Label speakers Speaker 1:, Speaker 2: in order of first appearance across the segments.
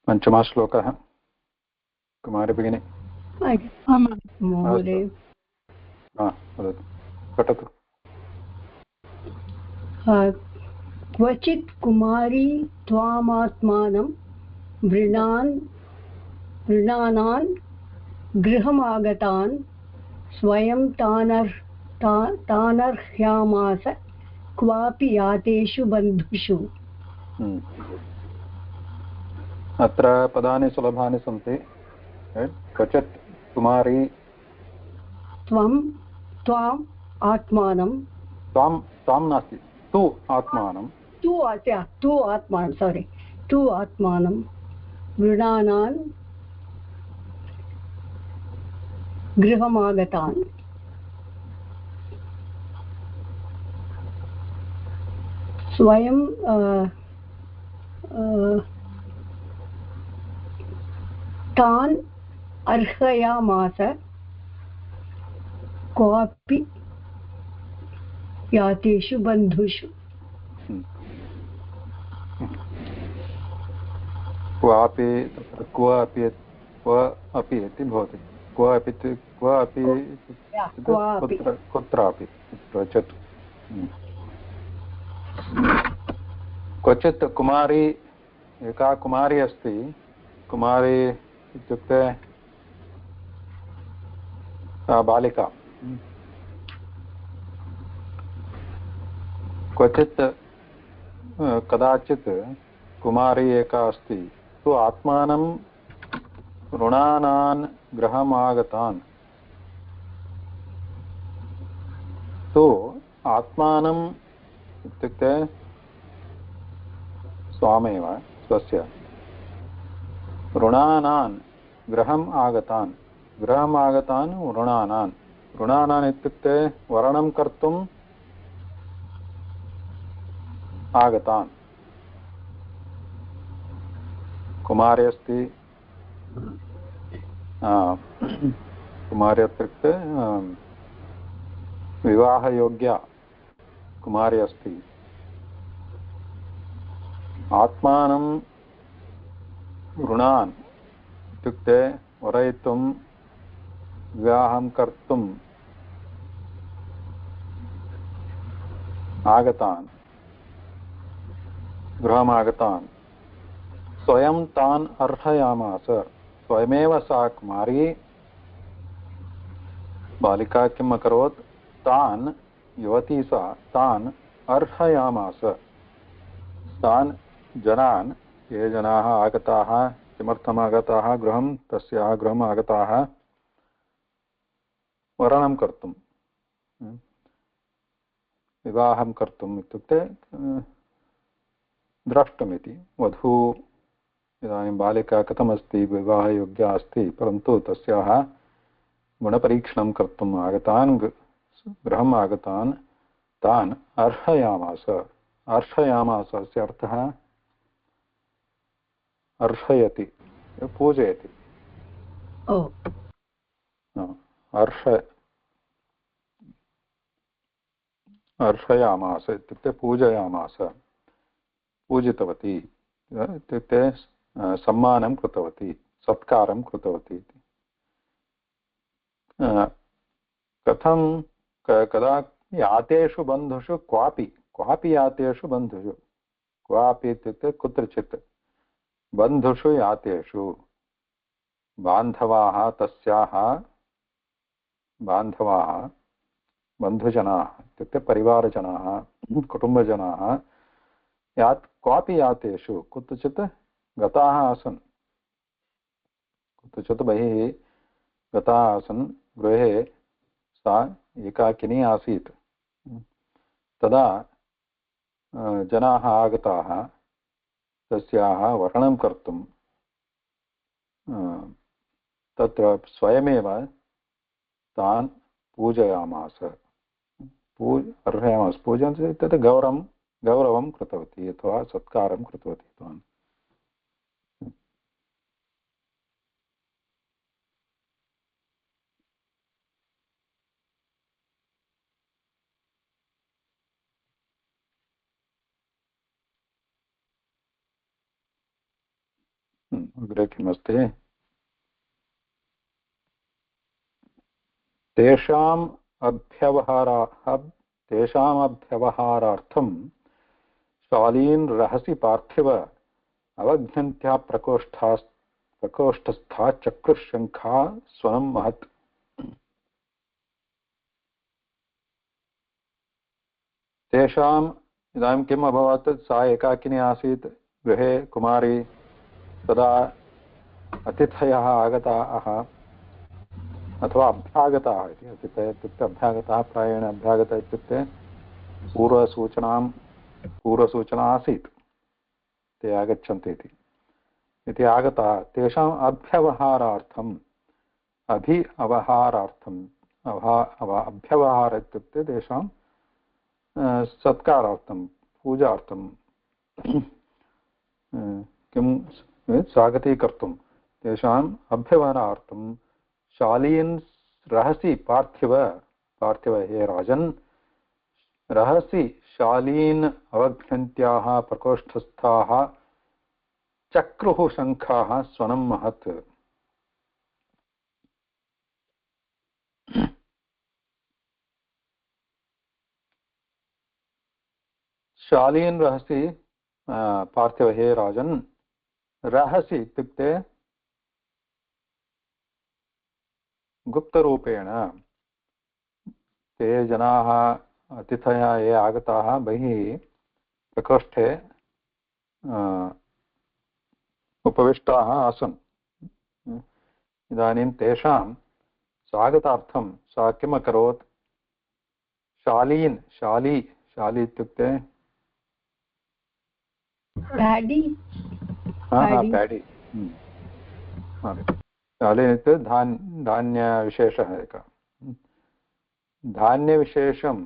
Speaker 1: पञ्चमः श्लोकः कुमारी भगिनी।
Speaker 2: महोदय
Speaker 1: वदतु, पठतु।
Speaker 2: क्वचित् कुमारी त्वामात्मानं वृणानान् गृहमागतान् स्वयं तानर्ह्यामास क्वापि यातेषु बन्धुषु।
Speaker 1: अत्र पदानि सुलभानि सन्ति। क्वचित् कुमारी
Speaker 2: त्वाम् आत्मानं
Speaker 1: त्वां नास्ति तु आत्मानं
Speaker 2: तु आत्मानं मृणानान् गृहमागतान् स्वयं तान् अर्हयामास क्वापि यातेषु बन्धुषु।
Speaker 1: क्वापि क्व अपि इति भवति। कुत्रापि क्वचित्। क्वचित् कुमारी, एका कुमारी अस्ति। कुमारी इत्युक्ते बालिका। क्वचित् कदाचित् कुमारी एका अस्ति तु आत्मानं ऋणानान् गृहमागतान्। तु आत्मानम् इत्युक्ते स्वामेव स्वस्य ऋणानान् गृहम् आगतान् ऋणानान् इत्युक्ते वरणं कर्तुम् आगतान्। कुमारी अस्ति, कुमारी इत्युक्ते विवाहयोग्या कुमारी अस्ति। आत्मानं ऋणान् इत्युक्ते वरयितुं विवाहं कर्तुम् आगतान्, गृहमागतान्। स्वयं तान् अर्हयामास। स्वयमेव सा कुमारी बालिका किम् अकरोत्? तान्, युवती सा, तान् अर्हयामास। तान् जनान्, ये जनाः आगताः, किमर्थम् आगताः गृहं, तस्याः गृहम् आगताः वरणं कर्तुं, विवाहं कर्तुम् इत्युक्ते द्रष्टुमिति। वधू इदानीं बालिका कथमस्ति, विवाहयोग्या अस्ति, परन्तु तस्याः गुणपरीक्षणं कर्तुम् आगतान्, गृहम् आगतान् तान् अर्हयामास। अर्हयामास अस्य अर्थः अर्हयति, पूजयति। अर्हयामास इत्युक्ते पूजयामास, पूजितवती इत्युक्ते सम्मानं कृतवती, सत्कारं कृतवती इति। कथं कदा यातेषु बन्धुषु क्वापि यातेषु बन्धुषु, क्वापि इत्युक्ते कुत्रचित्, बन्धुषु यातेषु बान्धवाः, तस्याः बान्धवाः, बन्धुजनाः इत्युक्ते परिवारजनाः, कुटुम्बजनाः क्वापि यातेषु कुत्रचित् गताः आसन्, कुत्रचित् बहिः गताः आसन्। गृहे सा एकाकिनी आसीत्। तदा जनाः आगताः तस्याः वरणं कर्तुं। तत्र स्वयमेव तान् पूजयामास। अर्हयामास, पूजन्ति इत्युक्ते गौरवं कृतवती अथवा सत्कारं कृतवती तान्। अग्रे किमस्ति? तेषाम् अभ्यवहारार्थं शालीन् रहसि पार्थिव अवघ्नन्त्या प्रकोष्ठस्था चक्रुशङ्खा स्वनं महत्। तेषाम् इदानीं किम् अभवत्? सा एकाकिनी आसीत् गृहे, कुमारी। तदा अतिथयः आगताः अथवा अभ्यागताः इति। अतिथयः इत्युक्ते अभ्यागताः, प्रायेण अभ्यागतः इत्युक्ते पूर्वसूचना आसीत् ते आगच्छन्ति इति आगताः। तेषाम् अभ्यवहारार्थम् अभ्यवहार इत्युक्ते तेषां सत्कारार्थं, पूजार्थं, किं स्वागतीकर्तुं तेषाम् अभ्यवहारार्थं शालीन् रहसि पार्थिव हे राजन् रहसि शालीन् अवघ्नन्त्याः प्रकोष्ठस्थाः चक्रुः शङ्खाः स्वनं महत्। शालीन् रहसि पार्थिव हे राजन्, रहसि इत्युक्ते गुप्तरूपेण। ते जनाः, अतिथयः ये आगताः बहिः प्रकोष्ठे उपविष्टाः आसन्। इदानीं तेषां स्वागतार्थं सा किम् अकरोत्? शाली इत्युक्ते
Speaker 2: पैडी।
Speaker 1: पैडी। शाली इत्युक्ते धान्यविशेषः एकः। धान्यविशेषं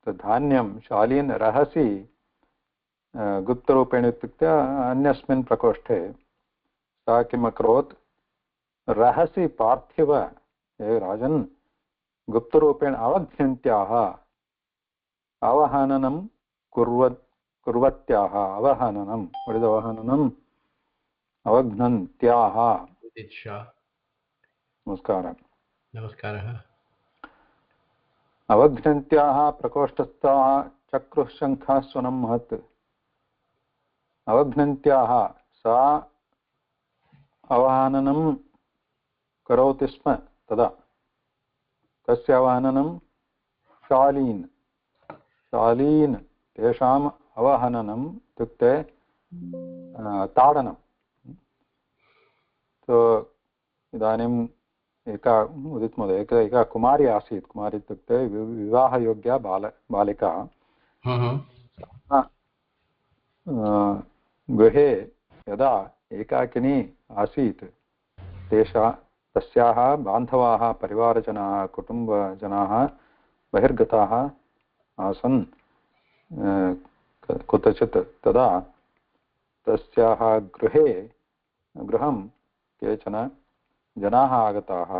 Speaker 1: धान्यं शालीन् रहसि गुप्तरूपेण इत्युक्ते अन्यस्मिन् प्रकोष्ठे सा किम् अकरोत्? रहसि पार्थिव हे राजन् गुप्तरूपेण अवघ्नन्त्याः अवहननं कुर्वत्याः। अवहननं, वडिदवहननम् अवघ्नन्त्याः। नमस्कारः। अवघ्नन्त्याः प्रकोष्ठस्थाः चक्रुः शङ्खः स्वनं महत्। अवघ्नन्त्याः सा अवहननं करोति स्म तदा। कस्य अवहननं? शालीन् तेषाम् अवहननम् इत्युक्ते ताडनं। तो इदानीम् उदित महोदय, एका कुमारी आसीत्। कुमारी इत्युक्ते विवाहयोग्या बालिका। गृहे यदा एकाकिनी आसीत्, तस्याः बान्धवाः, परिवारजनाः, कुटुम्बजनाः बहिर्गताः आसन् कुत्रचित्। तदा तस्याः गृहं केचन जनाः आगताः।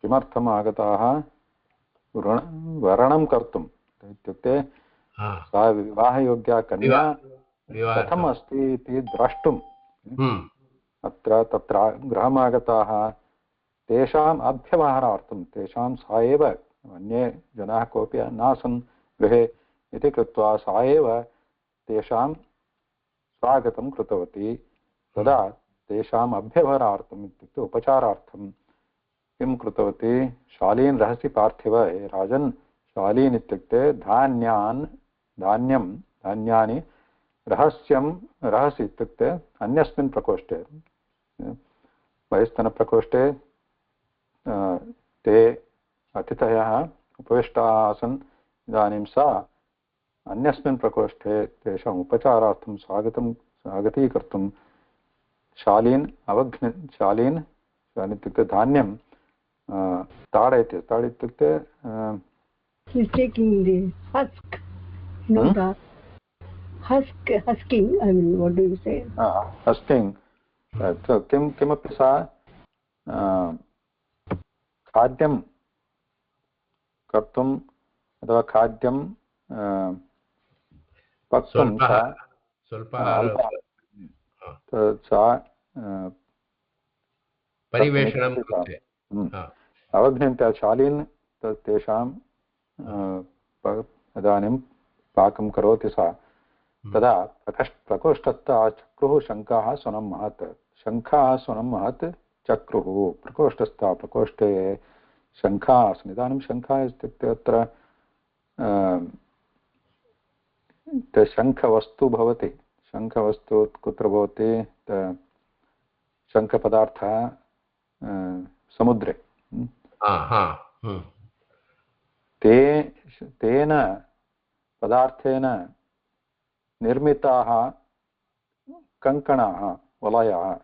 Speaker 1: किमर्थम् आगताः? वरणं कर्तुम् इत्युक्ते सा विवाहयोग्या कन्या कथम् अस्ति इति द्रष्टुम् तत्र गृहमागताः। तेषाम् अभ्यवहारार्थं, तेषां सा एव, अन्ये जनाः कोऽपि नासन् गृहे इति कृत्वा सा एव तेषां स्वागतं कृतवती। तदा तेषाम् अभ्यवहारार्थम् इत्युक्ते उपचारार्थं किं कृतवती? शालीन् रहसि पार्थिव हे राजन्। शालीन् इत्युक्ते धान्यानि रहसि इत्युक्ते अन्यस्मिन् प्रकोष्ठे, बहिस्तनप्रकोष्ठे ते अतिथयः उपविष्टाः आसन्। इदानीं सा अन्यस्मिन् प्रकोष्ठे तेषाम् उपचारार्थं स्वागतीकर्तुं शालीन् इत्युक्ते धान्यं ताडयति। इत्युक्ते
Speaker 2: He's taking the husk. The husking. I mean, what do you say?
Speaker 1: Husking. किमपि सा खाद्यं कर्तुम् अथवा खाद्यं पक्तुं सा
Speaker 3: परिवेषणं
Speaker 1: अवघ्नन्त्या शालीन् तेषां इदानीं पाकं करोति सा तदा प्रकोष्ठस्थ चक्रुः शङ्खाः स्वनं महत् शङ्खाः स्वनं महत् चक्रुः प्रकोष्ठस्थ प्रकोष्ठे शङ्खाः आसन् इदानीं शङ्खाः इत्युक्ते अत्र शङ्खवस्तु भवति शङ्खवस्तु कुत्र भवति शङ्खपदार्थः समुद्रे तेन पदार्थेन निर्मिताः कङ्कणाः वलयाः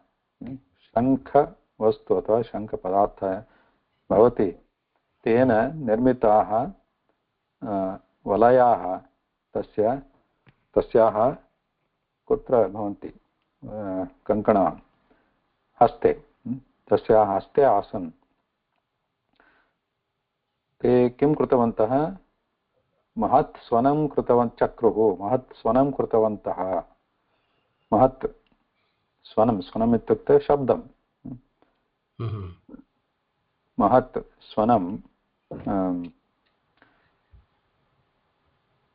Speaker 1: शङ्खवस्तु अथवा शङ्खपदार्थः भवति तेन निर्मिताः वलयाः तस्याः कुत्र भवन्ति कङ्कणाः हस्ते तस्याः हस्ते आसन् ते किं कृतवन्तः महत् स्वनं कृतवन्तः चक्रुः महत् स्वनं कृतवन्तः महत् स्वनम् इत्युक्ते शब्दं महत् स्वनं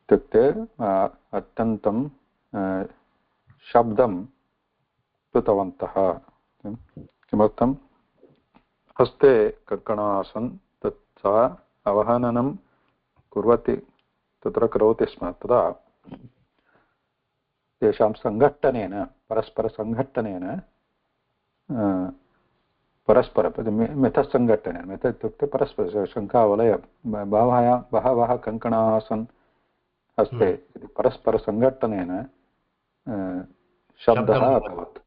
Speaker 1: इत्युक्ते अत्यन्तं शब्दं कृतवन्तः किमर्थं हस्ते कङ्कणाः आसन् तत् सा अवहननं कुर्वती तत्र करोति स्म तदा तेषां सङ्घट्टनेन परस्परसङ्घट्टनेन मिथसङ्घट्टनेन मिथ इत्युक्ते परस्पर शङ्खावलय बहवः कङ्कणाः आसन् हस्ते परस्परसङ्घट्टनेन शब्दः अभवत्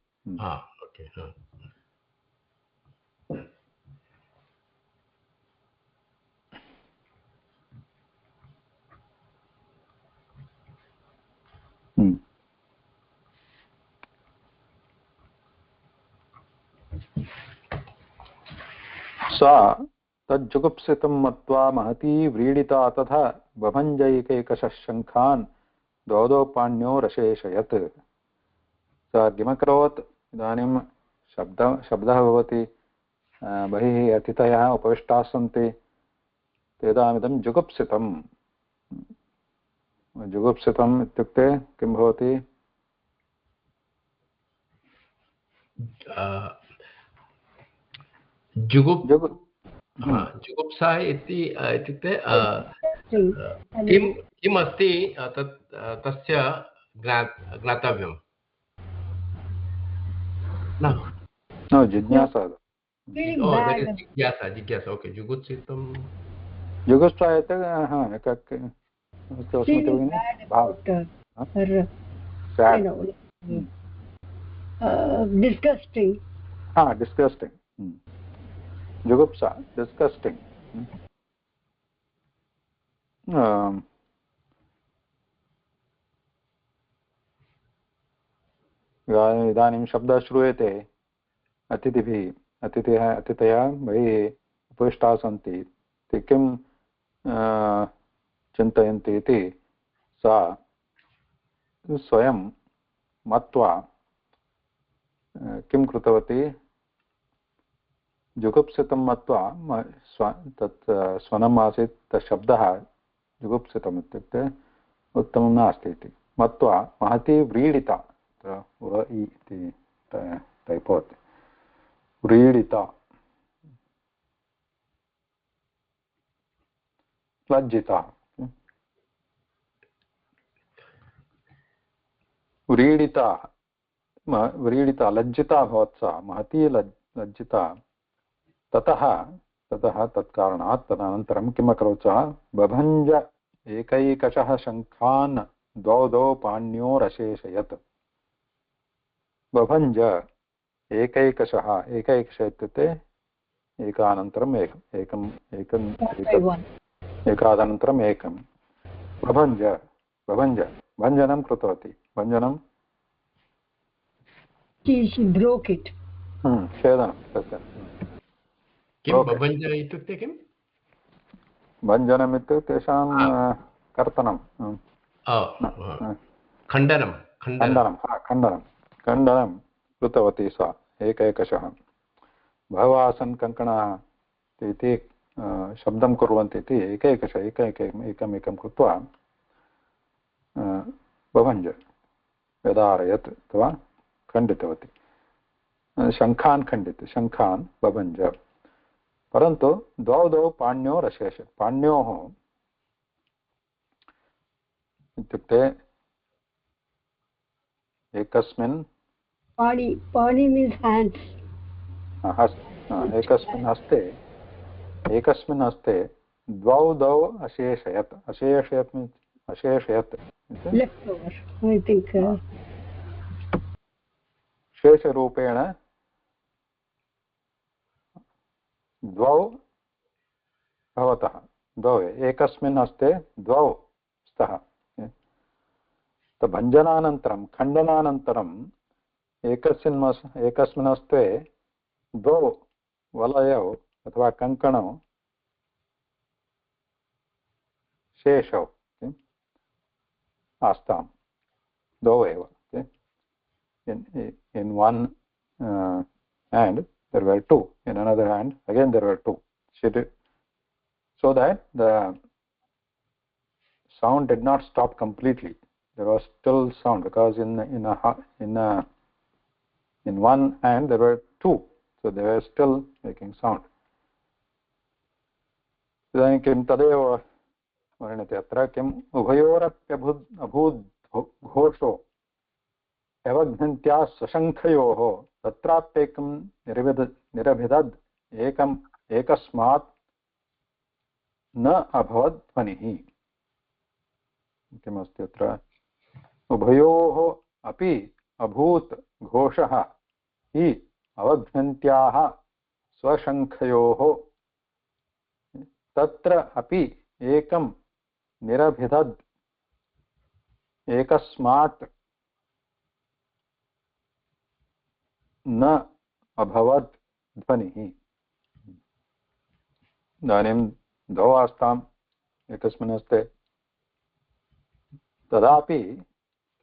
Speaker 1: सा तज्जुगुप्सितं मत्वा महती व्रीडिता तथा बभञ्जैकैकशः शङ्खान् द्वौ पाण्यो रशेषयत् सा किमकरोत् इदानीं शब्दः भवति बहिः अतिथयः उपविष्टाः सन्ति तेषामिदं जुगुप्सितम् इत्युक्ते किं भवति
Speaker 3: जुगुप्सा इत्युक्ते किम् अस्ति तस्य ज्ञातव्यं
Speaker 1: जिज्ञासा
Speaker 3: जिज्ञासा okay जुगुप्सितं
Speaker 1: जुगुप्सा
Speaker 2: disgusting
Speaker 1: disgusting jugupsa disgusting इदानीं शब्दः श्रूयते अतिथयः बहिः उपविष्टाः सन्ति ते किं चिन्तयन्ति इति सा स्वयं मत्वा किं कृतवती जुगुप्सितं मत्वा तत् स्वनम् आसीत् तत् शब्दः जुगुप्सितम् इत्युक्ते उत्तमं नास्ति इति मत्वा महती व्रीडिता इति टैपोत् व्रीडिता लज्जिता व्रीडिता लज्जिता भवत् सा महती लज्जिता ततः तत्कारणात् तदनन्तरं किम् अकरोत् सः बभञ्ज एकैकशः शङ्खान् द्वौ पाण्यो रशेषयत् बभञ्ज एकैकशः इत्युक्ते एकानन्तरम् एकम् एकादनन्तरम् एकं बभञ्ज भञ्जनं कृतवती भञ्जनं छेदनं तस्य
Speaker 3: इत्युक्ते किं
Speaker 1: भञ्जनम् इत्युक्ते तेषां कर्तनं खण्डनं कृतवती सा एकैकशः बहवः आसन् कङ्कणाः इति शब्दं कुर्वन्ति इति एकैकशः एकमेकं कृत्वा बभञ्ज व्यदारयत् अथवा खण्डितवती शङ्खान् खण्डित शङ्खान् बभञ्ज परन्तु द्वौ पाण्योः अशेष पाण्योः इत्युक्ते एकस्मिन्
Speaker 2: पाणि मीन्स् हेण्ड्स्
Speaker 1: एकस्मिन् हस्ते द्वौ अशेषयत् अशेषयत् मीन्स् अशेषयत्
Speaker 2: left over I think
Speaker 1: शेषरूपेण द्वौ भवतः द्वौ एकस्मिन् हस्ते द्वौ स्तः भञ्जनानन्तरं खण्डनानन्तरम् एकस्मिन् हस्ते द्वौ वलयौ अथवा कङ्कणौ शेषौ आस्तां द्वौ एव in one hand there were two, in another hand again there were two, so that the sound did not stop completely. There was still sound because in one hand there were two, so they were still making sound. इदानीं किं तदेव वर्ण्यते अत्र किम् अभूद् घोषो अवघ्नन्त्या स्वशङ्खयोः तत्राप्येकं निरभिदद् एकस्मात् न अभवत् ध्वनिः किमस्ति अत्र उभयोः अपि अभूत् घोषः हि अवघ्नन्त्याः स्वशङ्खयोः तत्र अपि एकं निरभिदद् एकस्मात् न अभवत् ध्वनिः इदानीं द्वौ आस्ताम् एकस्मिन् हस्ते तदापि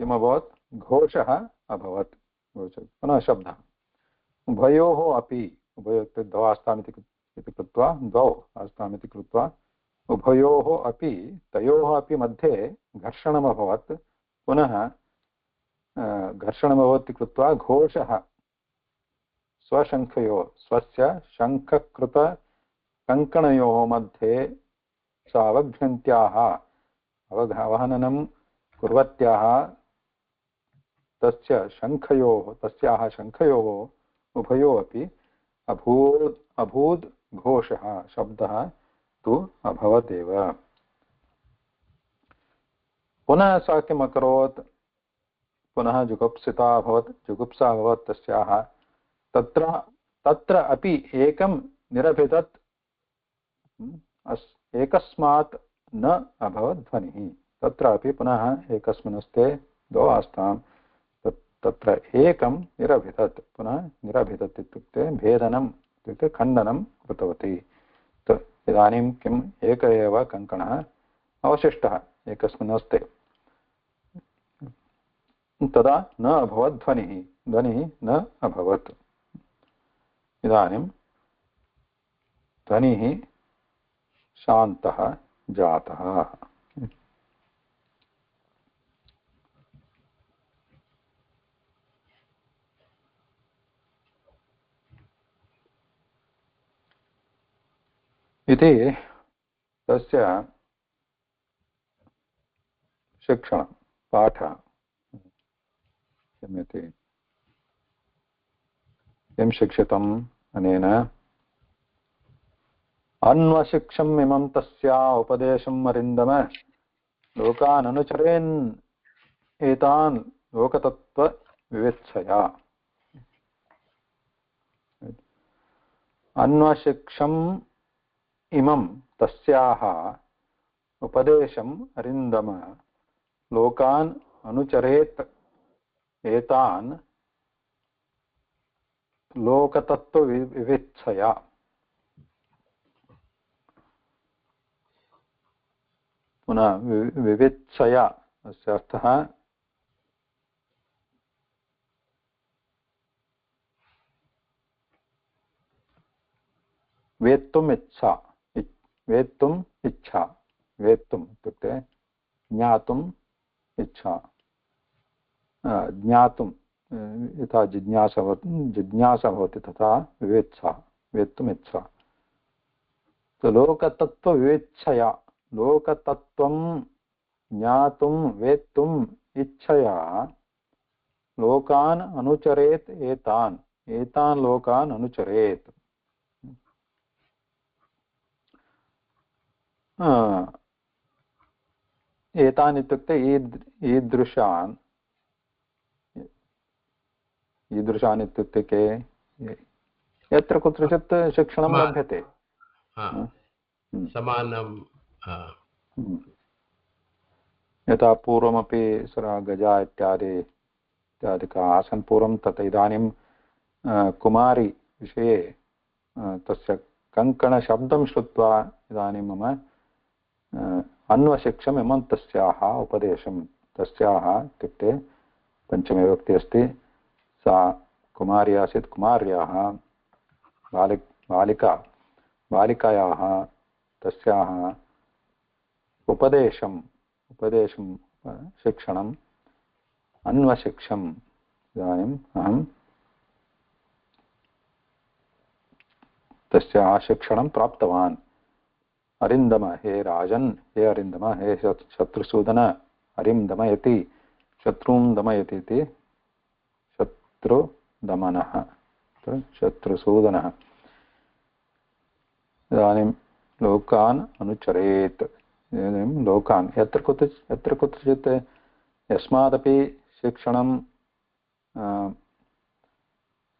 Speaker 1: किम् अभवत् घोषः अभवत् पुनः शब्दः उभयोः अपि उभयोः द्वौ आस्ताम् इति कृत्वा द्वौ आस्ताम् इति कृत्वा उभयोः अपि तयोः अपि मध्ये घर्षणम् अभवत् पुनः घर्षणमभवत् कृत्वा घोषः स्वशङ्खयोः स्वस्य शङ्खकृतकङ्कणयोः मध्ये सावघ्नन्त्याः अवहननं कुर्वत्याः तस्याः शङ्खयोः उभयोः अपि अभूद् घोषः शब्दः तु अभवदेव पुनः सा किम् अकरोत् पुनः जुगुप्सा अभवत् तस्याः तत्र अपि एकं निरभिदत् एकस्मात् न अभवत् ध्वनिः तत्र अपि पुनः एकस्मिन् हस्ते द्वौ आस्तां तत्र एकं निरभिदत् पुनः निरभिदत् इत्युक्ते भेदनम् इत्युक्ते खण्डनं कृतवती इदानीं किम् एक एव कङ्कणः अवशिष्टः एकस्मिन् हस्ते तदा न अभवत् ध्वनिः न अभवत् इदानीं ध्वनिः शान्तः जातः इति तस्य शिक्षणं पाठः किमिति किं शिक्षितम् अनेन अन्वशिक्षम् इमं तस्या उपदेशम् अरिन्दम लोकान् अनुचरेन् एतान् लोकतत्त्वविवेत्सया अन्वशिक्षम् इमं तस्याः उपदेशम् अरिन्दम लोकान् अनुचरेत् एतान् लोकतत्त्वविवेत्सया पुनः विवेत्सया अस्य अर्थः वेत्तुम् इच्छा, वेत्तुम् इच्छा, वेत्तुम् इत्युक्ते ज्ञातुम् इच्छा, ज्ञातुं यथा जिज्ञासा भवति तथा विवेत्सा, वेत्तुम् इच्छा। लोकतत्त्वविवेच्छया, लोकतत्त्वं ज्ञातुं वेत्तुम् इच्छया लोकान् अनुचरेत्, एतान् लोकान् अनुचरेत्। एतान् इत्युक्ते ईदृशान्, ईदृशान् इत्युक्ते के, यत्र कुत्रचित् शिक्षणं लभ्यते,
Speaker 3: समानं,
Speaker 1: यथा पूर्वमपि गजा इत्यादिकाः आसन् पूर्वं, तत् इदानीं कुमारी विषये तस्य कङ्कणशब्दं श्रुत्वा इदानीं मम अन्वशिक्षम् इमं तस्याः उपदेशं, तस्याः इत्युक्ते पञ्चमी विभक्ति अस्ति, सा कुमारी आसीत्, कुमार्याः बालिकायाः तस्याः उपदेशं शिक्षणम् अन्वशिक्षम् इदानीम् अहं तस्याः शिक्षणं प्राप्तवान्। अरिन्दम, हे राजन्, हे अरिन्दम, हे शत्रुसूदन, अरिन्दमयति शत्रून् दमयति इति शत्रुदमनः, शत्रुसूदनः। इदानीं लोकान् अनुचरेत्, इदानीं लोकान् यत्र कुत्रचित् यस्मादपि शिक्षणं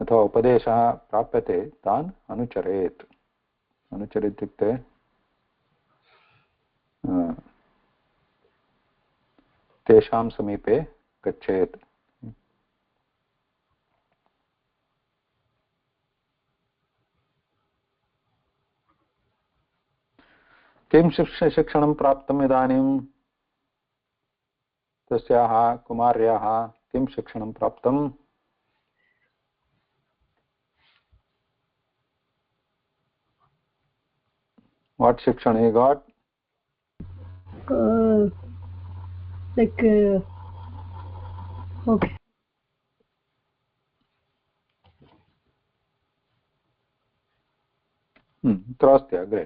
Speaker 1: अथवा उपदेशः प्राप्यते तान् अनुचरेत्। अनुचरेत् इत्युक्ते तेषां समीपे गच्छेत्। किं शिक्षणं प्राप्तम् इदानीं तस्याः कुमार्याः, किं शिक्षणं प्राप्तम्? What शिक्षण he got?
Speaker 2: Like okay.
Speaker 1: अत्र अस्ति अग्रे,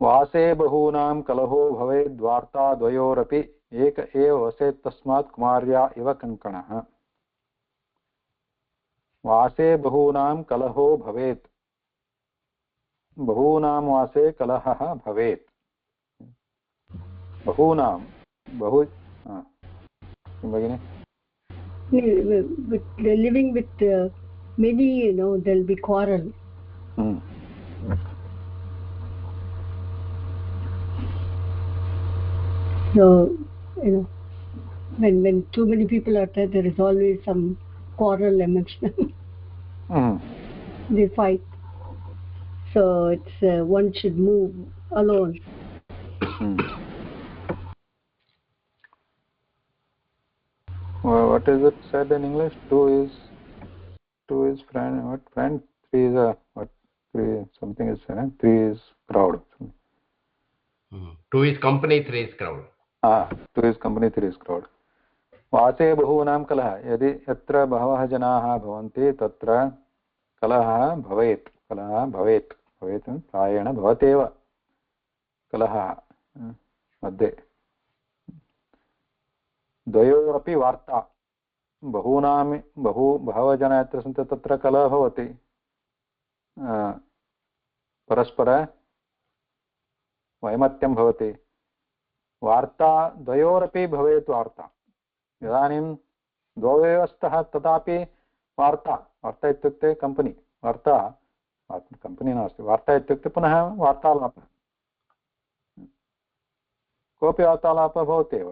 Speaker 1: वासे बहूनां कलहो भवेद् वार्ता द्वयोरपि एक एव वसेत् तस्मात् कुमार्या इव कङ्कणः। वासे बहूनां कलहो भवेत्, बहूनां वासे कलहः भवेत्, बहूनां बहु भगिनि
Speaker 2: With living with many, there'll be quarrel. So, when too many people are there is always some quarrel amongst them. They fight. So it's one should move alone.
Speaker 1: Well, what is it said in English? Two is friend. What friend? Three is what? Three something is friend. Three is crowd.
Speaker 3: Two is company, three is crowd.
Speaker 1: Two is company, three is crowd. वासे बहूनां कलह, यदि यत्र बहवः जनाः भवन्ति तत्र कलहः भवेत्, कलहः भवेत्, भवेत् प्रायेण भवत्येव कलहः मध्ये। द्वयोरपि वार्ता, बहवः जनाः यत्र सन्ति तत्र कलहः भवति, परस्पर वैमत्यं भवति। वार्ता द्वयोरपि भवेत् वार्ता, इदानीं द्वौ एव स्तः तथापि वार्ता इत्युक्ते कम्पनी, वार्ता कम्पनी नास्ति, वार्ता इत्युक्ते पुनः वार्तालापः, कोऽपि वार्तालापः भवत्येव।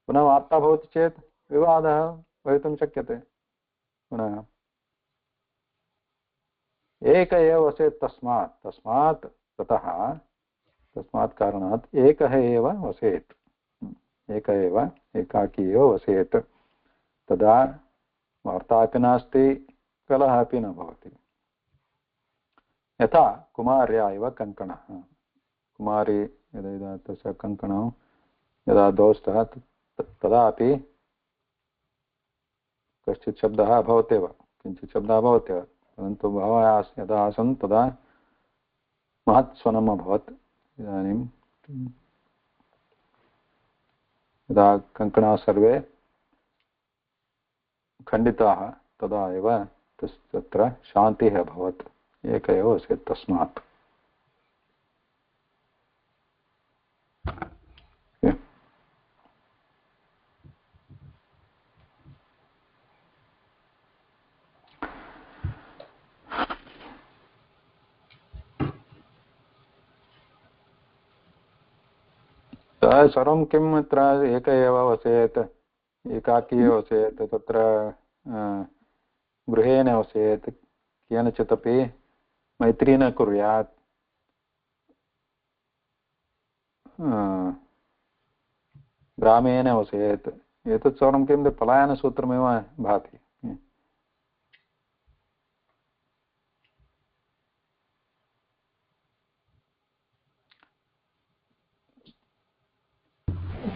Speaker 1: पुनः वार्ता भवति चेत् विवादः भवितुं शक्यते। पुनः एक एव वसेत् तस्मात् तस्मात् कारणात् एकः एव वसेत्, एक एव एकाकी एव वसेत्, तदा वार्ता अपि नास्ति, कलहः अपि न भवति। यथा कुमार्या इव कङ्कणः कुमारी यदा तस्य कङ्कणं यदा दोस्तः तदापि कश्चित् शब्दः अभवत् एव किञ्चित् शब्दः अभवत् एव परन्तु बहवः यदा आसन् तदा महत् स्वनम् अभवत् इदानीं यदा कङ्कणाः सर्वे खण्डिताः तदा एव तत्र शान्तिः अभवत् एक एव आसीत् तस्मात् सर्वं किम् अत्र एक एव वसेत् एकाकी एव वसेत् तत्र गृहे न वसेत् केनचित् अपि मैत्री न कुर्यात् ग्रामे न वसेत् एतत् सर्वं किं पलायनसूत्रमेव भाति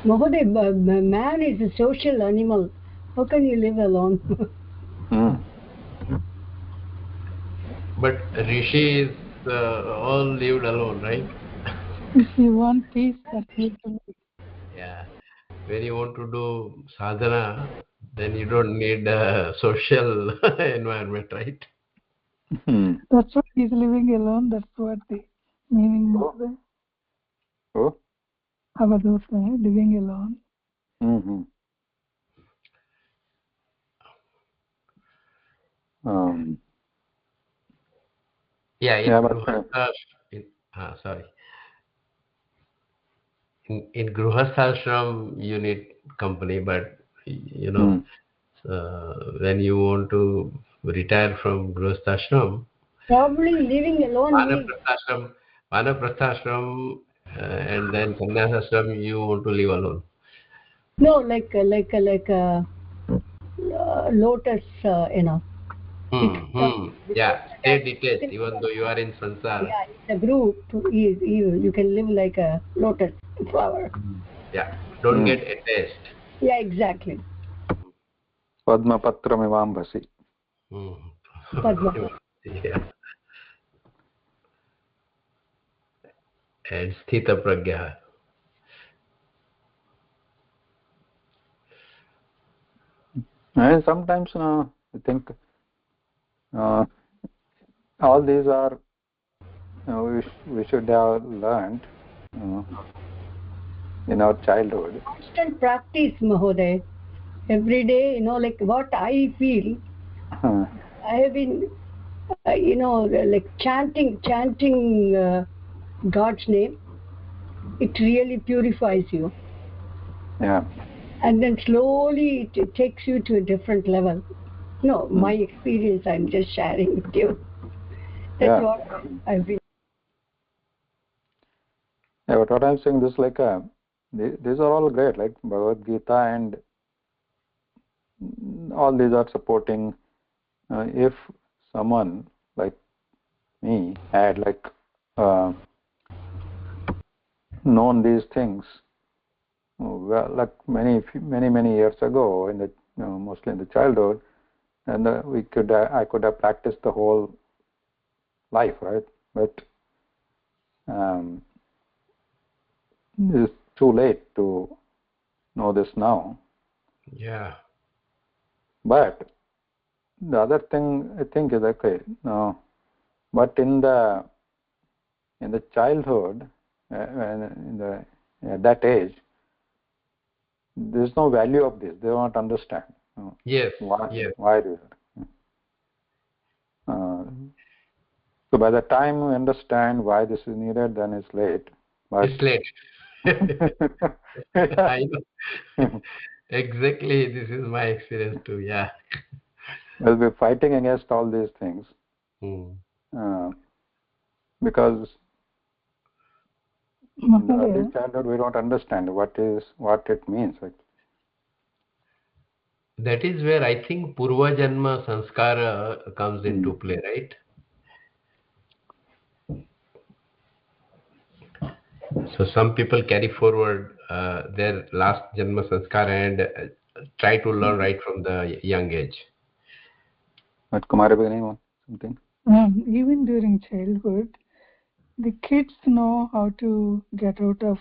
Speaker 2: Mahoday, man is a social animal. How can you live alone?
Speaker 3: But rishis all lived alone, right?
Speaker 4: If you want peace, that's it.
Speaker 3: Yeah. When you want to do sadhana, then you don't need a social environment, right?
Speaker 4: That's what he's living alone. That's what the meaning of the Avadosa, living alone.
Speaker 3: Sorry. In Gruhasthashram, you need company, but you know, when you want to retire from Gruhasthashram,
Speaker 2: Probably living alone means
Speaker 3: Vanaprasthashram, and then Sannyasashram, you want to live alone.
Speaker 2: no, like a lotus,
Speaker 3: Yeah, stay detached, even though you are in sansara.
Speaker 2: Yeah, it's a group. You can live like a lotus flower.
Speaker 3: Yeah, don't get attached.
Speaker 2: Yeah, exactly.
Speaker 1: Padmapatramivambasi.
Speaker 2: Padma.
Speaker 3: Yeah. And sthita pragya.
Speaker 1: And sometimes I think all these are we should have learned in our childhood.
Speaker 2: Constant practice, Mahoday. Every day, like what I feel, I have been, like chanting God's name. It really purifies you.
Speaker 1: Yeah.
Speaker 2: And then slowly it takes you to a different level. No, my experience I'm just sharing with you. That's what I've been.
Speaker 1: Yeah, but what I'm saying, this like these are all great, like Bhagavad Gita, and all these are supporting. If someone like me had known these things, well, like many years ago, in the mostly in the childhood, and I could have practiced the whole life, right? But it's too late to know this now.
Speaker 3: Yeah.
Speaker 1: But the other thing I think is okay. But in the childhood, at that age, there is no value of this. They don't understand.
Speaker 3: Yes.
Speaker 1: Why do it? So by the time you understand why this is needed, then it's late. But
Speaker 3: it's late. I know. Exactly, this is my experience too. Yeah.
Speaker 1: We'll be fighting against all these things because in the early childhood we don't understand what it means.
Speaker 3: That is where I think Purva Janma Sanskara comes into play, right? So some people carry forward their last janma sanskar and try to learn right from the young age.
Speaker 1: But Kumari Bhagini, something?
Speaker 4: Even during childhood, the kids know how to get out of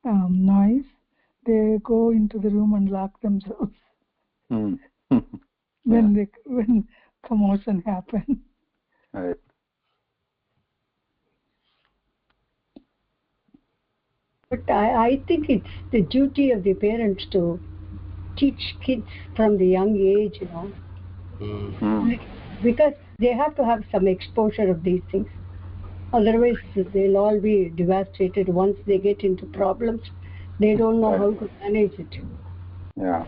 Speaker 4: noise. They go into the room and lock themselves when commotion happens.
Speaker 1: Right.
Speaker 2: But I think it's the duty of the parents to teach kids from the young age, because they have to have some exposure of these things. Otherwise, they'll all be devastated once they get into problems. They don't know how to manage it.
Speaker 1: Yeah.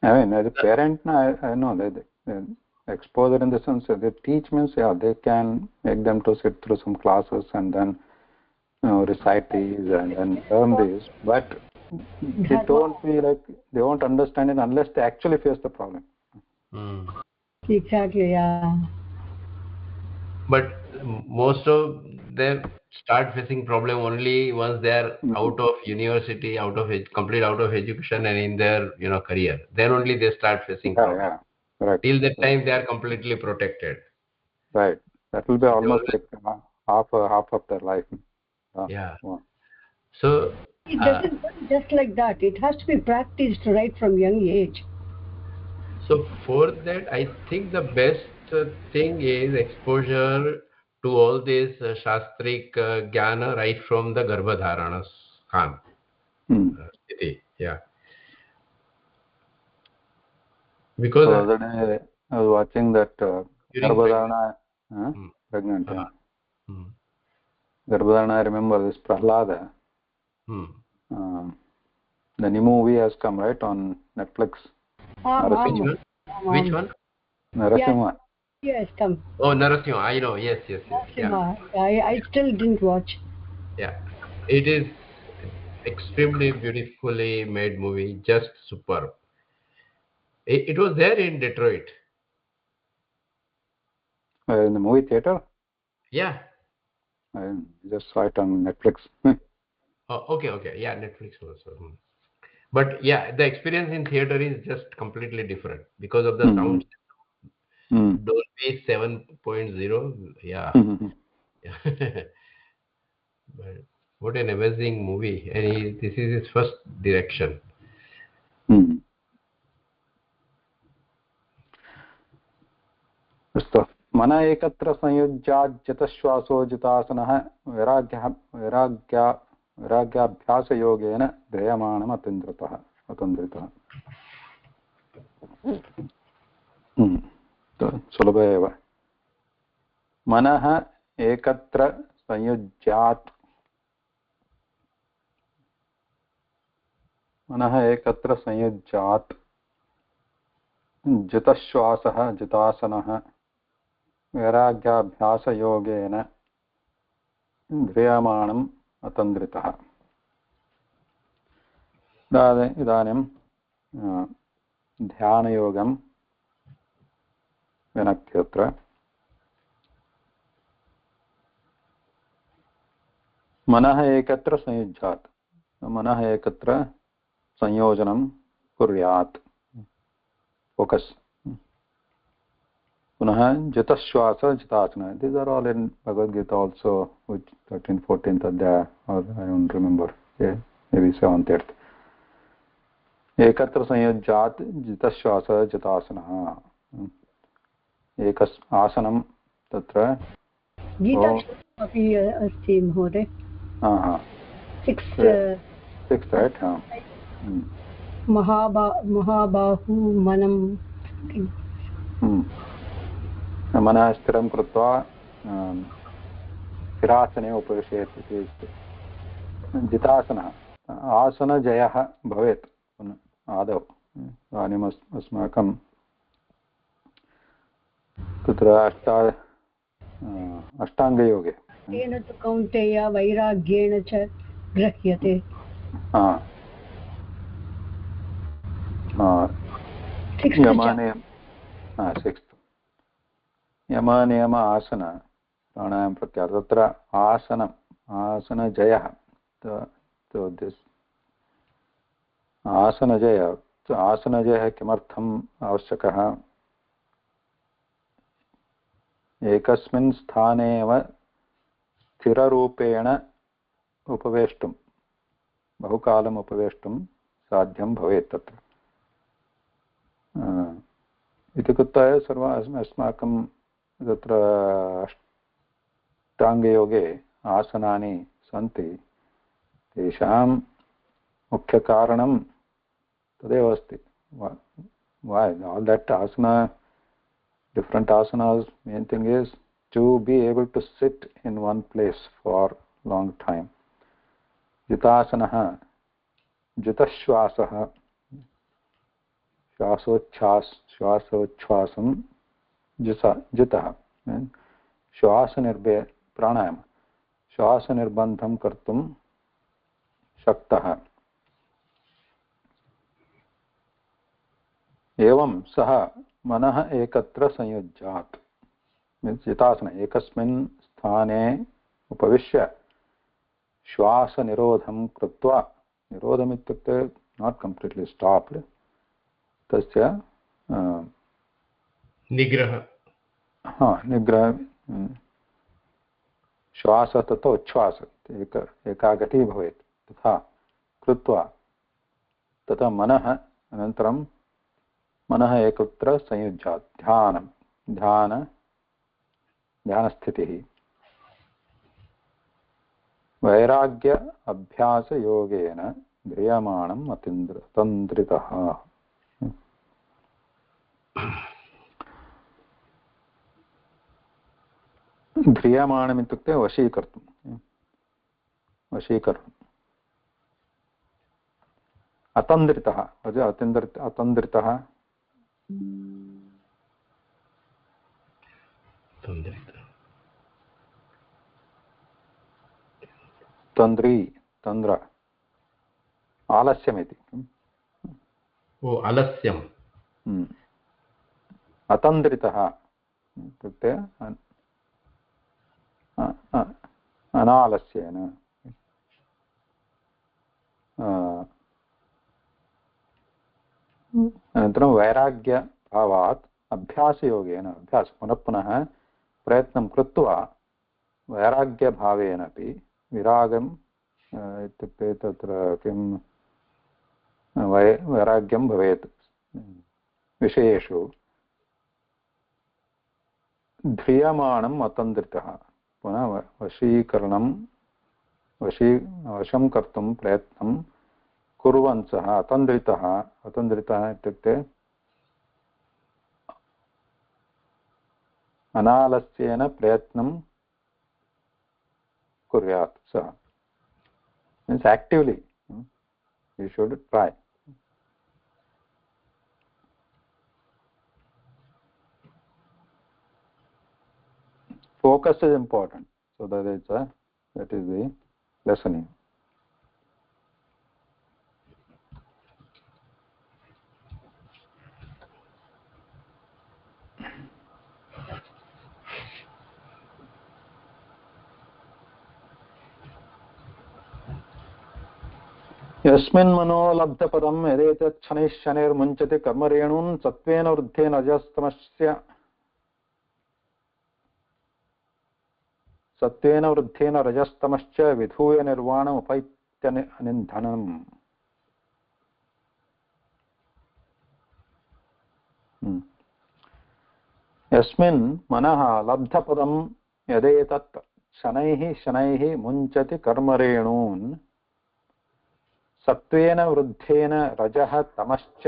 Speaker 1: I mean, as a parent, I know that exposure in the sense that they teach means, they can make them to sit through some classes and then recite these and then learn these, but they don't be like, they won't understand it unless they actually face the problem.
Speaker 2: Exactly, yeah.
Speaker 3: But most of them start facing problem only once they are out of university, complete out of education and in their career. Then only they start facing problem.
Speaker 1: Right.
Speaker 3: Till that time they are completely protected.
Speaker 1: Right. That will be almost like half of their life.
Speaker 3: Yeah. So
Speaker 2: it doesn't work just like that. It has to be practiced right from young age.
Speaker 3: So for that, I think the best thing is exposure to all this Shastrik Jnana right from the Garbhadharana Khan. Yeah. Because
Speaker 1: so the other day I was watching that Garbhadharana pregnant. Garbhadharana, I remember this Prahlada. The new movie has come right on Netflix.
Speaker 3: Which one?
Speaker 1: Narasimha.
Speaker 2: Yes, come.
Speaker 3: Oh, Narasimha. I know. Yes.
Speaker 2: Yeah. I still didn't watch.
Speaker 3: Yeah, it is extremely beautifully made movie. Just superb. It was there in Detroit.
Speaker 1: In the movie theater?
Speaker 3: Yeah.
Speaker 1: I just saw it on Netflix.
Speaker 3: Okay. Yeah, Netflix also. But yeah, the experience in theater is just completely different because of the sound. Dolby 7.0. Yeah. But what an amazing movie. And this is his first direction.
Speaker 1: अस्तु मन एकत्र संयुज्याज्यतश्वासो जितासनः वैराग्याभ्यासयोगेन ध्येयमाणम् अतन्द्रितः सुलभ एव मनः एकत्र संयुज्यात् जितश्वासः जितासनः वैराग्याभ्यासयोगेन ध्रियमाणम् अतन्द्रितः इदानीं ध्यानयोगं विनक्त्यत्र मनः एकत्र संयुज्यात् मनः एकत्र संयोजनं कुर्यात् फोकस् पुनः जितश्वास जितासन these are all in Bhagavad Gita also, which 13th 14th adhyaya, or I don't remember, maybe 7th 8th. एकत्र संयुज्यात् जितश्वास जितासनः एक आसनं तत्र
Speaker 2: गीताश्लोकमपि अस्ति महोदय.
Speaker 1: 6th right.
Speaker 2: महाबाहु मनं
Speaker 1: मनः स्थिरं कृत्वा स्थिरासने उपविशेत् इति जितासनः आसनजयः भवेत् आदौ. इदानीम् अस्माकं तत्र अष्टाङ्गयोगे
Speaker 2: तेन तु कौन्तेय वैराग्येण च गृह्यते. यम नियम आसन प्राणायाम प्रत्याहार तत्र
Speaker 1: आसनजयः तो दिस् आसनजयः किमर्थम् आवश्यकः? एकस्मिन् स्थाने एव स्थिररूपेण उपवेष्टुं बहुकालम् उपवेष्टुं साध्यं भवेत् तत्र इति कृत्वा अस्माकं तत्र अष्टाङ्गयोगे आसनानि सन्ति तेषां मुख्यकारणं तदेव अस्ति. Why all that asana, different asanas, main thing is to be able to sit in one place for long time. जितासनः जितश्वासः श्वासोच्छ्वासं जितः प्राणायाम श्वासनिर्बन्धं कर्तुं शक्तः. एवं सः मनः एकत्र संयुज्यात् मीन्स् जितासन एकस्मिन् स्थाने उपविश्य श्वासनिरोधं कृत्वा निरोधम् इत्युक्ते नाट् कम्प्लीट्लि स्टाप्ड् तस्य
Speaker 3: निग्रह
Speaker 1: श्वास तथा उच्छ्वास एकागति भवेत् तथा कृत्वा तथा अनन्तरं मनः एकत्र संयुज्यात् ध्यानस्थितिः. वैराग्य अभ्यासयोगेन ध्रियमाणम् अतन्द्रितः. ध्रियमाणम् इत्युक्ते वशीकरणम्. अतन्द्रितः अतन्द्रितः तन्द्र आलस्यमिति.
Speaker 3: आलस्यम्.
Speaker 1: अतन्द्रितः इत्युक्ते अनालस्येन. अनन्तरं वैराग्यभावात् अभ्यासयोगेन पुनः पुनः प्रयत्नं कृत्वा वैराग्यभावेन अपि विरागम् इत्युक्ते तत्र किं वैराग्यं भवेत् विषयेषु. ध्रियमाणम् अतन्द्रितः पुनः वशं कर्तुं प्रयत्नं कुर्वन् सः अतन्द्रितः इत्युक्ते अनालस्येन प्रयत्नं कुर्यात् सः means actively you should try. Focus is important, so that is the lesson. यस्मिन् मनो लब्धपदं यदेतत् शनैः शनैर्मुञ्चति कर्मरेणून् सत्त्वेन वृद्धेन रजस्तमश्च विधूय निर्वाणमुपैत्यनिन्धनम्. यस्मिन् मनः लब्धपदं यदेतत् शनैः शनैः मुञ्चति कर्मरेणून् सत्त्वेन वृद्धेन रजः तमश्च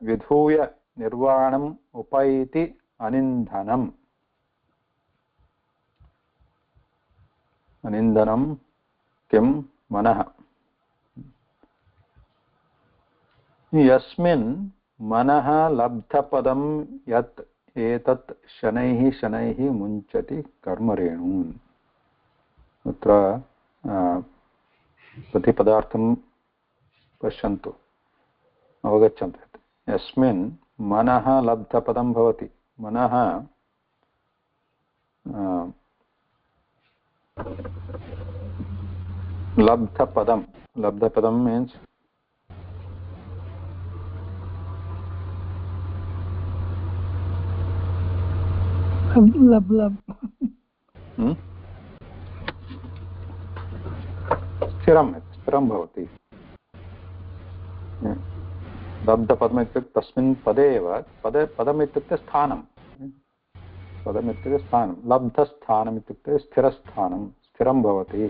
Speaker 1: विधूय निर्वाणम् उपैति अनिन्धनम्. अनिन्दनं किं मनः. यस्मिन् मनः लब्धपदं यत् एतत् शनैः शनैः मुञ्चति कर्मरेणून्. अत्र प्रतिपदार्थं पश्यन्तु अवगच्छन्तु. यस्मिन् मनः लब्धपदं भवति मनः Labdhapadam means
Speaker 4: lab.
Speaker 1: स्थिरं भवति। लब्धपदम् इत्युक्ते तस्मिन् पदे एव पदम् इत्युक्ते स्थानं, पदमित्युक्ते स्थानं, लब्धस्थानम् इत्युक्ते स्थिरस्थानं, स्थिरं भवति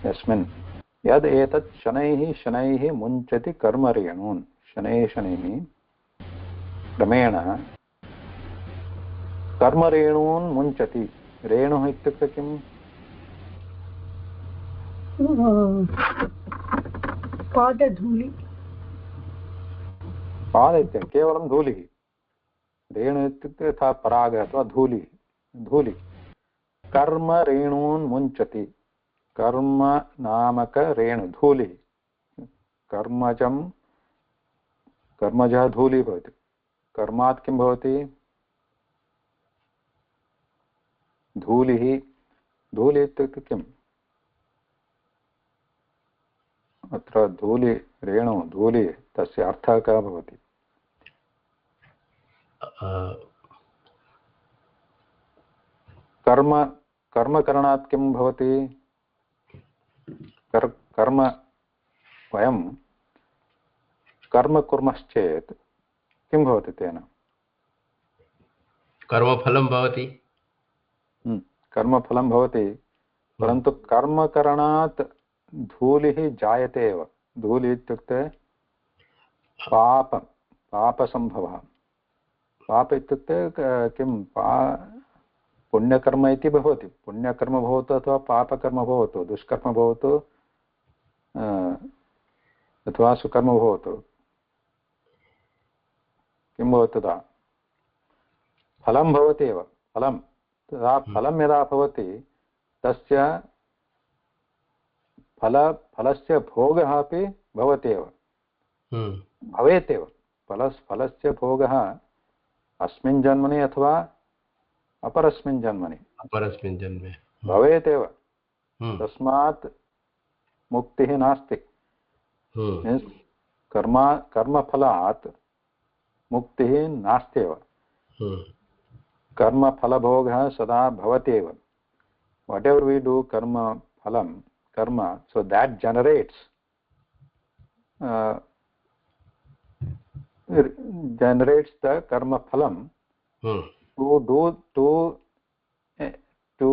Speaker 1: यस्मिन् यद् एतत् शनैः शनैः मुञ्चति कर्मरेणून्, शनैः शनैः क्रमेण कर्मरेणून् मुञ्चति। रेणुः इत्युक्ते किम्?
Speaker 2: पादधूलि।
Speaker 1: पाद इत्युक्ते केवलं धूलिः। रेणु इत्युक्ते यथा परागः अथवा धूलिः, धूलि। कर्म रेणून् मुञ्चति, कर्म नामक रेणु धूलिः, कर्मजः धूलिः भवति। कर्मात् किं भवति? धूलिः। धूलिः इत्युक्ते किम्? अत्र धूलि रेणु धूलि तस्य अर्थः कः भवति? कर्मकरणात् किं भवति? कर्म वयं कर्म कुर्मश्चेत् किं भवति तेन?
Speaker 3: कर्मफलं भवति।
Speaker 1: कर्मफलं भवति, परन्तु कर्मकरणात् धूलिः जायते एव। धूलिः इत्युक्ते पापसम्भवः। पाप इत्युक्ते किं? पुण्यकर्म इति भवति। पुण्यकर्म भवतु अथवा पापकर्म भवतु, दुष्कर्म भवतु अथवा सुकर्म भवतु, किं भवति तदा? फलं भवति एव। फलं तदा फलं यदा भवति तस्य फलस्य भोगः अपि भवति एव, भवेत् एव। फलस्य भोगः अस्मिन् जन्मनि अथवा अपरस्मिन् जन्मनि भवेत् एव। तस्मात् मुक्तिः नास्ति। कर्मफलात् मुक्तिः नास्ति एव। कर्मफलभोगः सदा भवति एव। whatever we do karma so that generates the karma phalam to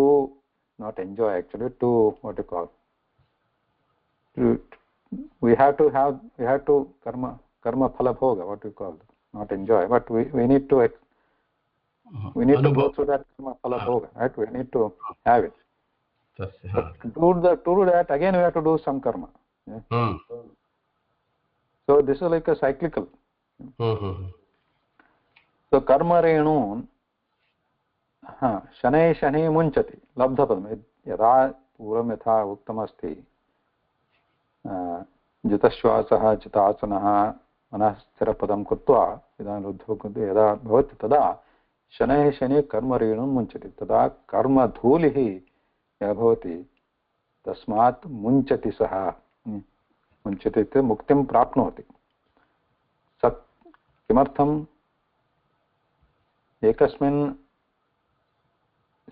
Speaker 1: not enjoy, actually, to what you call, we have to karma phala bhoga, what you call, not enjoy, but we need to go through that karma phala bhoga, right? We need to have it. But to do that, again we have to do some karma. Yeah? So this is like a cyclical. So karma renun शनै शनै मुञ्चति लब्धपदम् यदा पूर्वं यथा उक्तमस्ति जितश्वासः जितासनः मनः स्थिरपदं कृत्वा यदा भवति तदा शनैः शनैः कर्मरेणुं मुञ्चति। तदा कर्मधूलिः यः भवति तस्मात् मुञ्चति सः। मुञ्चति इत्युक्ते मुक्तिं प्राप्नोति। किमर्थम्? एकस्मिन्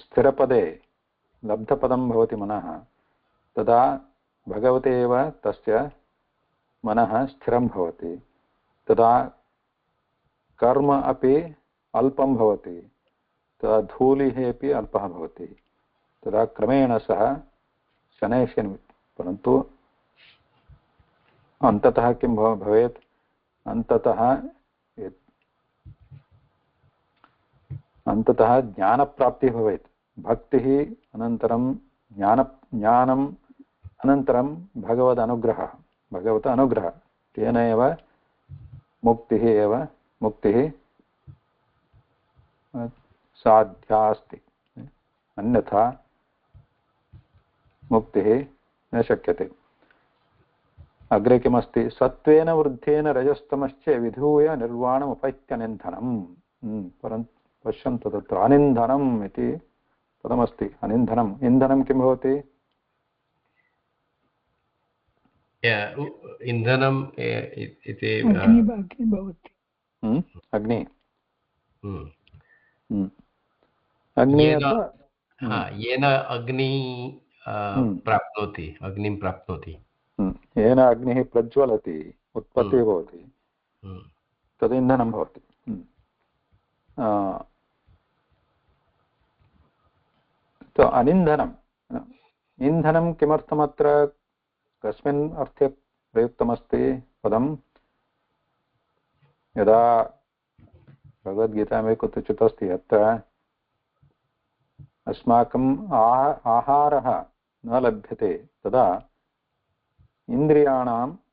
Speaker 1: स्थिरपदे लब्धपदं भवति मनः, तदा भगवते एव तस्य मनः स्थिरं भवति। तदा कर्म अपि अल्पं भवति, तदा धूलिः अपि अल्पः भवति। तदा क्रमेण सः शनैः शनैः, परन्तु अन्ततः किं भवेत्? अन्ततः ज्ञानप्राप्तिः भवेत्। भक्तिः अनन्तरं ज्ञानम् अनन्तरं भगवत अनुग्रहः, तेन एव मुक्तिः साध्या अस्ति। अन्यथा मुक्तिः न शक्यते। अग्रे किमस्ति? सत्त्वेन वृद्धेन रजस्तमश्च विधूय निर्वाणमुपैत्यनिन्धनम्। परन्तु पश्यन्तु तत्र अनिन्धनम् इति पदमस्ति। अनिन्धनम्, इन्धनं किं भवति?
Speaker 3: इन्धनम् इति
Speaker 4: अग्निभागे भवति।
Speaker 1: अग्नि अग्नि
Speaker 3: येन अग्नि प्राप्नोति, अग्निं प्राप्नोति,
Speaker 1: येन अग्निः प्रज्वलति उत्पत्तिः भवति तद् इन्धनं भवति। अनिन्धनम् इन्धनं किमर्थमत्र कस्मिन् अर्थे प्रयुक्तमस्ति पदं? यदा भगवद्गीतायां कुत्रचित् अस्ति यत्र अस्माकम् आहारः न लभ्यते तदा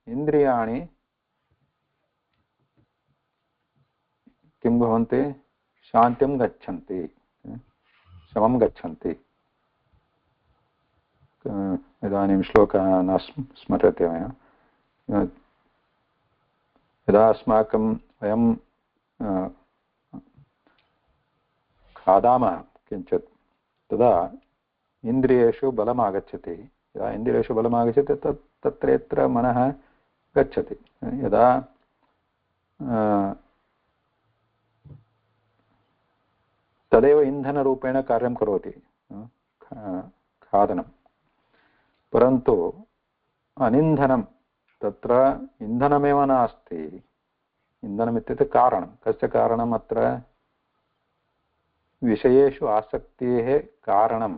Speaker 1: इन्द्रियाणि किं भवन्ति? शान्तिं गच्छन्ति, शमं गच्छन्ति। इदानीं श्लोकः न स्मर्यते मया। यदा अस्माकं वयं खादामः किञ्चित् तदा इन्द्रियेषु बलम् आगच्छति। यदा इन्द्रियेषु बलम् आगच्छति तत्र मनः गच्छति। यदा तदेव इन्धनरूपेण कार्यं करोति खादनं। परन्तु अनिन्धनं तत्र इन्धनमेव नास्ति। इन्धनमित्युक्ते कारणं। कस्य कारणम्? अत्र विषयेषु आसक्तेः कारणं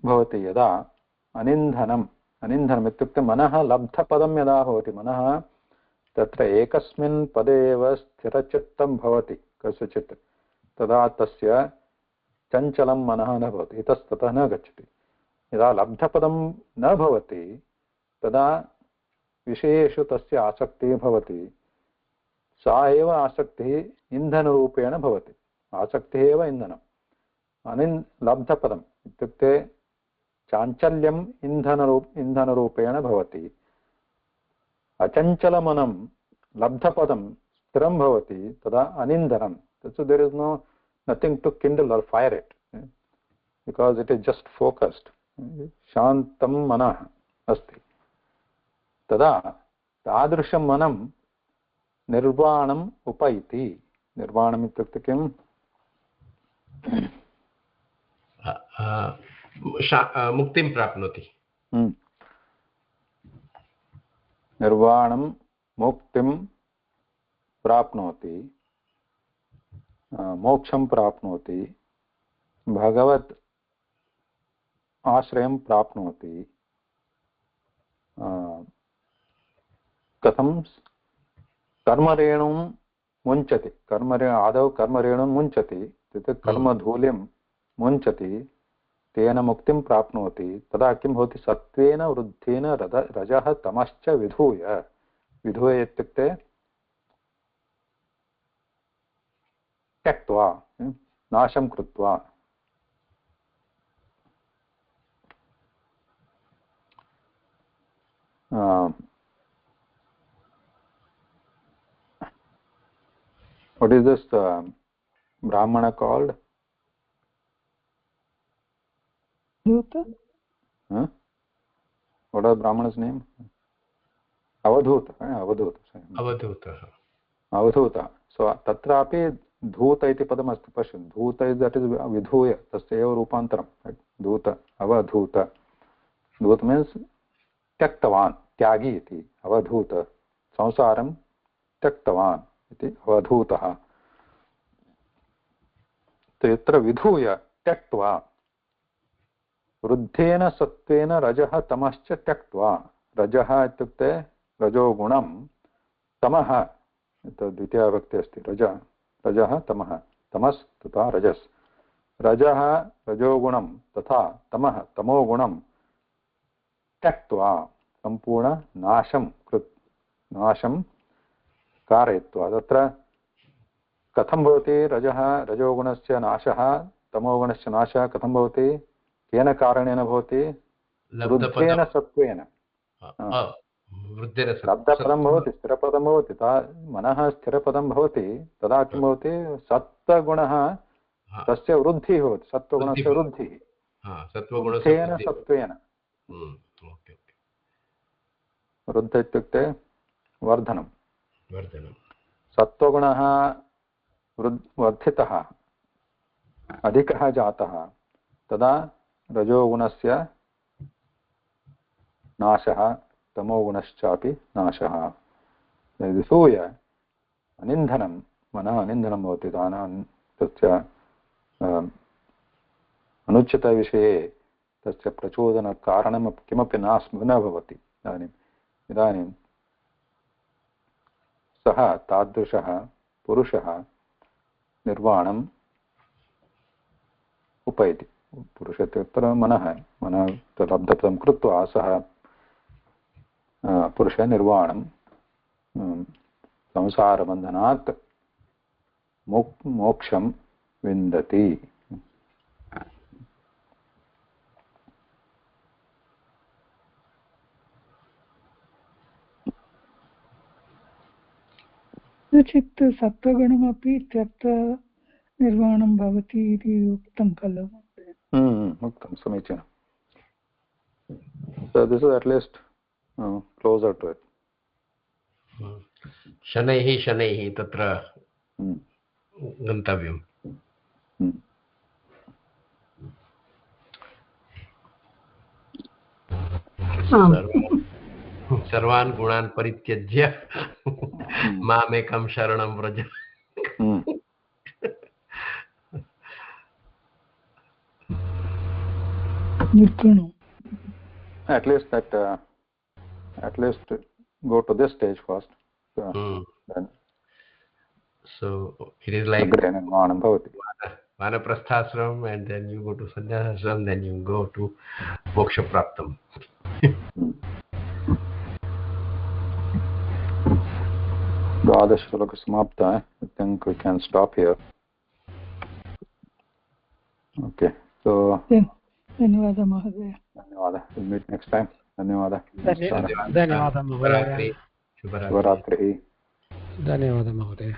Speaker 1: भवति। यदा अनिन्धनम् इत्युक्ते मनः लब्धपदं यदा भवति, मनः तत्र एकस्मिन् पदे एव स्थिरचित्तं भवति कस्यचित्, तदा तस्य चञ्चलं मनः न भवति, इतस्ततः न गच्छति। यदा लब्धपदं न भवति तदा विषयेषु तस्य आसक्तिः भवति। सा एव आसक्तिः इन्धनरूपेण भवति। आसक्तिः एव इन्धनम्। लब्धपदम् इत्युक्ते चाञ्चल्यम् इन्धनरूपेण भवति। अचञ्चलमनं लब्धपदं स्थिरं भवति तदा अनिन्धनं। So there is nothing to kindle or fire it, because it is just focused. शान्तं मनः अस्ति। तदा तादृशं मनं निर्वाणम् उपैति। निर्वाणम् इत्युक्ते किम्?
Speaker 3: मुक्तिं प्राप्नोति।
Speaker 1: निर्वाणं मुक्तिं प्राप्नोति, मोक्षं प्राप्नोति, भगवत् आश्रयं प्राप्नोति। कथं? कर्मरेणुं मुञ्चति। आदौ कर्मरेणुं मुञ्चति, इत्युक्ते कर्मधूलिं मुञ्चति, तेन मुक्तिं प्राप्नोति। तदा किं भवति? सत्त्वेन वृद्धेन रजः तमश्च विधूय इत्युक्ते त्यक्त्वा, नाशं कृत्वा। What is this Brahmana called?
Speaker 4: Dhuta?
Speaker 1: Huh? What is Brahmana's name? Avadhuta. Avadhuta. So tatrapi dhuta iti padam asti pashyan. Dhuta is, that is vidhuya. Tasya eva rupantaram. Dhuta, avadhuta. Dhuta means त्यक्तवान्, त्यागी इति। अवधूत संसारं त्यक्तवान् इति अवधूतः। यत्र विधूय त्यक्त्वा वृद्धेन सत्त्वेन रजः तमश्च त्यक्त्वा। रजः इत्युक्ते रजोगुणं, तमः द्वितीया विभक्ति अस्ति। रजः तमः, तमस् तथा रजस्। रजः रजोगुणं तथा तमः तमोगुणं त्यक्त्वा सम्पूर्ण नाशं कारयित्वा। तत्र कथं भवति रजोगुणस्य नाशः, तमोगुणस्य नाशः कथं भवति? केन कारणेन भवति? वृद्धेन सत्त्वेन। लब्धपदं भवति, स्थिरपदं भवति, मनः स्थिरपदं भवति, तदा किं भवति? सत्त्वगुणः तस्य वृद्धिः भवति। सत्त्वगुणस्य वृद्धिः वृद्धेन सत्त्वेन। वृद्ध इत्युक्ते वर्धनं
Speaker 3: वर्धनं
Speaker 1: सत्त्वगुणः वर्धितः अधिकः जातः तदा रजोगुणस्य नाशः तमोगुणश्चापि नाशः विसूय अनिन्धनं मनः अनिन्धनं भवति तस्य अनुचितविषये तस्य प्रचोदनकारणं किमपि न भवति इदानीं सः तादृशः पुरुषः निर्वाणम् उपैति पुरुष इत्युक्ते मनः लब्धं कृत्वा सः पुरुषः निर्वाणं संसारबन्धनात् मोक्षं विन्दति
Speaker 4: क्वचित् सत्त्वगुणमपि त्यक्त्वा निर्वाणं भवति इति उक्तं खलु
Speaker 1: उक्तं समीचीनं so this is at least closer to it
Speaker 3: शनैः शनैः तत्र गन्तव्यम् सर्वान् गुणान् परित्यज्य मामेकं शरणं Vraj
Speaker 1: at least go to this stage first then
Speaker 3: so it is like vanaprasthashram and then you go to sannyasashram then you go to moksha praptam
Speaker 1: Dvadash shloka samapta. I think we can stop here. Okay. So
Speaker 4: धन्यवादः महोदय
Speaker 1: धन्यवादः we'll meet next time धन्यवादः
Speaker 5: धन्यवादः महोदय
Speaker 1: शुभरात्रिः
Speaker 5: धन्यवादः महोदय